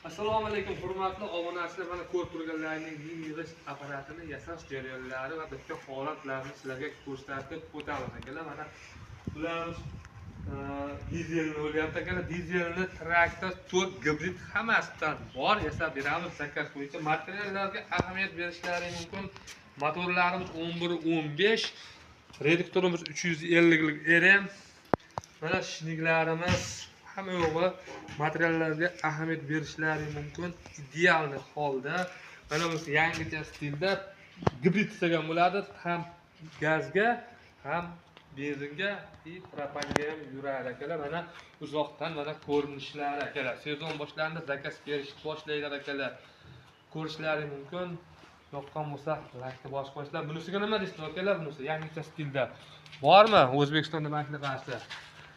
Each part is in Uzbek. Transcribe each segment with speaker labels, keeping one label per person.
Speaker 1: Assalomu alaykum hurmatli obunachilar, mana ko'rib turganlaringiz yig'ish apparatini yasash jarayonlari va bitta holatlarni sizlarga ko'rsatib o'tamiz akalar. Mana bularimiz dizelni bo'lyapti akalar. Dizelni traktor, tok, gibrid hammasidan bor yasab beramiz. Zakaz bo'yicha materiallarga ahamiyat berishlaringiz mumkin. Motorlarimiz 11-15, reduktorimiz 350 lik RM. Mana shniklarimiz hamma yo'g'i materiallarga ahamiyat berishlari mumkin. Ideal holda mana bu yangicha stilda gibrid degan bo'ladi. Ham gazga, ham benzinga, propanga ham yuradi akalar. Mana uzoqdan mana ko'rinishlari akalar. Sezon boshlandi, zakaz berishni boshlaylar akalar. Ko'rishlari mumkin. Yoqqan bo'lsa laykni bosib qo'yinglar. Bunisiga nima deysizlar akalar? Bunisi yangicha stilda bormi? O'zbekistonda makina qarshi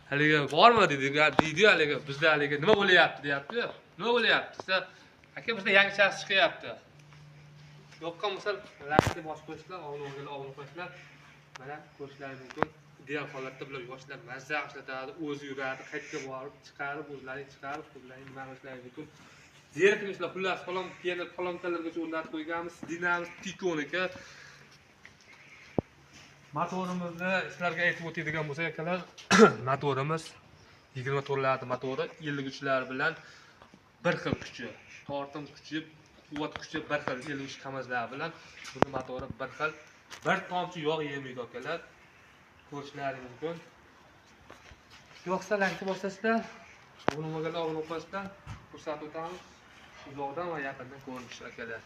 Speaker 1: haligi bormi deydi haligi bizda haligi nima bo'layapti deyapti. Nima bo'layapti desa, aka bizda yangichasi chiqyapti. Yoqqan bo'lsa laykni bosib qo'yinglar, obuna qo'yinglar. Mana ko'rishlaringiz mumkin. Ideal holatda bular yoshlar mazza ishlatadi, o'zi yuradi, qayerga borib chiqarib, o'zlaring chiqarib, o'zlaring nima qilishlaringiz mumkin. Zerikmishlar, xullas kolonkalargacha o'rnatib qo'yganmiz. Dinamiz Tikoniki. Motorimizni sizlarga aytib o'tadigan bo'lsak akalar, motorimiz 24 lardi motori, 53 lar bilan bir xil kuchi, tortim kuchi, quvvat kuchi bir xil 53 kamazlar bilan buni motori bir xil. Bir tomchi yog' yemaydi akalar. Ko'rishlaringiz mumkin. Yo'qsa lankni bosasizlar, obuna qo'yasizlar, ko'rsatib o'tamiz. Uzoqdan va yaqindan ko'rinish akalar.